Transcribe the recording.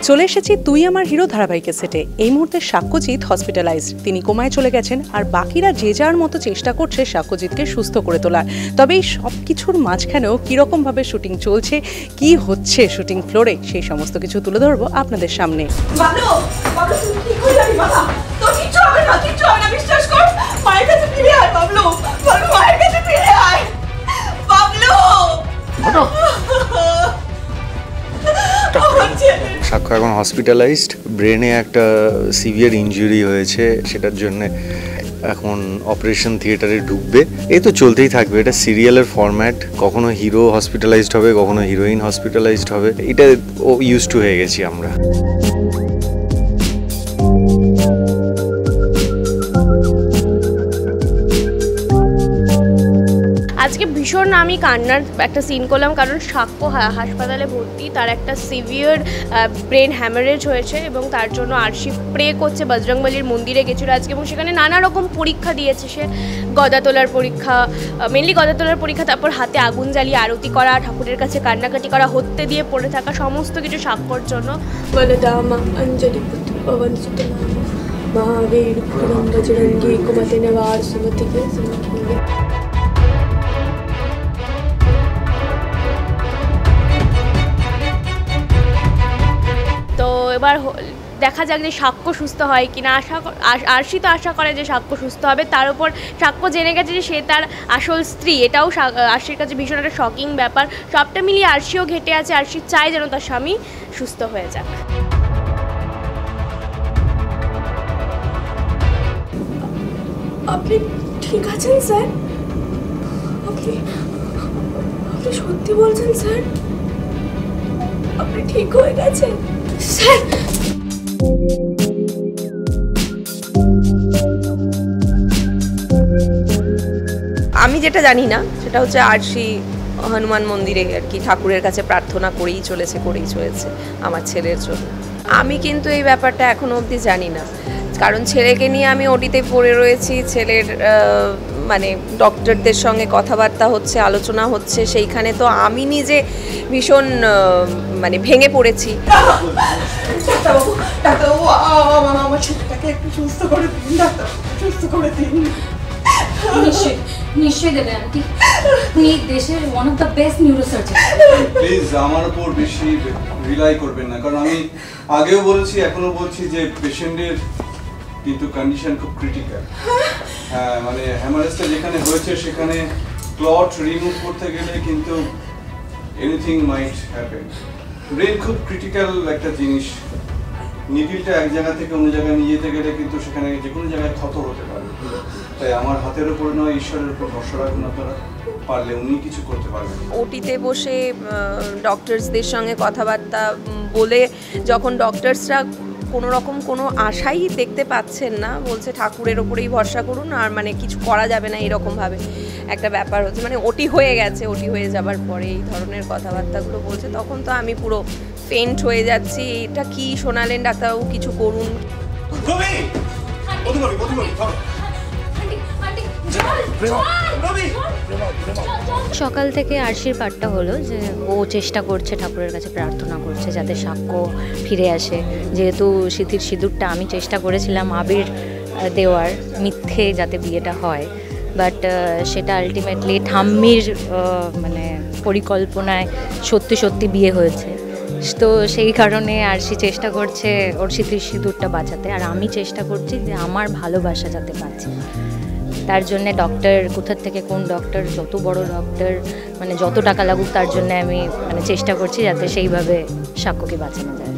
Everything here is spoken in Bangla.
চলে এসেছি তুই আমার হিরো ধারাবাহিকের সেটে। এই মুহূর্তে সাক্ষ্যজিৎ হসপিটালাইজড, তিনি কোমায় চলে গেছেন, আর বাকিরা যে যার মতো চেষ্টা করছে সাক্ষ্যজিৎকে সুস্থ করে তোলার। তবে এই সব কিছুর মাঝখানেও কীরকমভাবে শুটিং চলছে, কি হচ্ছে শুটিং ফ্লোরে, সেই সমস্ত কিছু তুলে ধরবো আপনাদের সামনে। সাক্ষ্য এখন হসপিটালাইজড, ব্রেনে একটা সিভিয়ার ইনজুরি হয়েছে, সেটার জন্য এখন অপারেশন থিয়েটারে ঢুকবে। এই তো চলতেই থাকবে, এটা সিরিয়ালের ফরম্যাট, কখনো হিরো হসপিটালাইজড হবে, কখনো হিরোইন হসপিটালাইজড হবে, এটা ইউজ টু হয়ে গেছি আমরা। আজকে ভীষণ আমি কান্নার একটা সিন করলাম, কারণ সাক্ষ্য হাসপাতালে ভর্তি, তার একটা সিভিয়ার ব্রেন হ্যামারেজ হয়েছে এবং তার জন্য আরশি প্রে করছে, বজরংবলীর মন্দিরে গেছিলো আজকে এবং সেখানে নানা রকম পরীক্ষা দিয়েছে সে, গদা তোলার পরীক্ষা, মেনলি গদা তোলার পরীক্ষা, তারপর হাতে আগুন জ্বালিয়ে আরতি করা, ঠাকুরের কাছে কান্নাকাটি করা, হত্যে দিয়ে পড়ে থাকা, সমস্ত কিছু সাক্ষ্যর জন্য। বলদামা অঞ্জলি পুত্র পবন সুত মহাবীর পুরম বজরঙ্গী কুমতি নেওয়ার সুমতিকে। তো এবার দেখা যাক যে সাক্ষ্য সুস্থ হয় কিনা। আরশি তো আশা করে যে সাক্ষ্য সুস্থ হবে, তার উপর সাক্ষ্য জেনে গেছে যে সে তার আসল স্ত্রী, এটাও আরশির কাছে ভীষণ একটা শকিং ব্যাপার। সবটা মিলিয়ে আরশিও ঘেটে আছে, আরশি চায় যেন তার স্বামী সুস্থ হয়ে যাক। আপনি ঠিক আছেন স্যার? আপনি সত্যি বলছেন স্যার? আপনি ঠিক হয়ে গেছেন স্যার? আমি যেটা জানি না সেটা হচ্ছে আরশি হনুমান মন্দিরে আর কি ঠাকুরের কাছে প্রার্থনা করেই চলেছে আমার ছেলের জন্য। আমি কিন্তু এই ব্যাপারটা এখনো অবধি জানি না, কারণ ছেলেকে নিয়ে আমি ওটিতে পড়ে রয়েছি, ছেলের মানে ডক্টরদের সঙ্গে কথাবার্তা হচ্ছে, আলোচনা হচ্ছে, সেইখানে তো আমি নিজে ভীষণ মানে ভেঙে পড়েছি। আমার ছেলেটাকে একটু সুস্থ করে দিন ডাক্তার, সুস্থ করে দিন। নিশ্চয়ই দেবে আন্টি, উনি দেশের one of the best neurosurgeon. Please আমার উপর বেশি রিলাই করবেন না, কারণ আমি আগেও বলেছি এখনো বলছি যে পেশেন্টের কিন্তু কন্ডিশন খুব ক্রিটিক্যাল। হ্যাঁ, মানে হ্যামারেজটা যেখানে হয়েছে সেখানে ক্লট রিমুভ করতে গেলে কিন্তু এনিথিং মাইট হ্যাপেন। ব্রেন খুব ক্রিটিক্যাল একটা জিনিস, নিডিলটা এক জায়গা থেকে অন্য জায়গায় নিয়ে যেতে গেলে কিন্তু সেখানে যে কোনো জায়গায় ক্ষত হতে পারে। তাই আমার হাতের উপর নয়, ঈশ্বরের উপর ভরসা রাখুন আপনারা, পারলে উনি কিছু করতে পারবেন। ওটিতে বসে ডক্টরসদের সঙ্গে কথাবার্তা বলে যখন ডক্টরসরা কোনো রকম কোনো আশাই দেখতে পাচ্ছেন না, বলছে ঠাকুরের ওপরেই ভরসা করুন, আর মানে কিছু করা যাবে না, এরকমভাবে একটা ব্যাপার হচ্ছে, মানে ওটি হয়ে গেছে, ওটি হয়ে যাবার পরে এই ধরনের কথাবার্তাগুলো বলছে, তখন তো আমি পুরো ফেন্ট হয়ে যাচ্ছি। এটা কি শোনালেন ডাক্তারবাবু, কিছু করুন। সকাল থেকে আরশির পাঠটা হলো যে ও চেষ্টা করছে, ঠাকুরের কাছে প্রার্থনা করছে যাতে সাক্ষ্য ফিরে আসে। যেহেতু সিঁথির সিঁদুরটা আমি চেষ্টা করেছিলাম আবির দেওয়ার, মিথ্যে যাতে বিয়েটা হয়, বাট সেটা আলটিমেটলি ঠাম্মির মানে পরিকল্পনায় সত্যি বিয়ে হয়েছে। তো সেই কারণে আরশি চেষ্টা করছে ওর সিঁথির সিঁদুরটা বাঁচাতে, আর আমি চেষ্টা করছি যে আমার ভালোবাসা যাতে বাঁচে। তার জন্যে ডক্টর কোথার থেকে কোন ডক্টর, যত বড় ডক্টর, মানে যত টাকা লাগুক তার জন্য আমি মানে চেষ্টা করছি যাতে সেইভাবে সাক্ষ্যকে বাঁচানো যায়।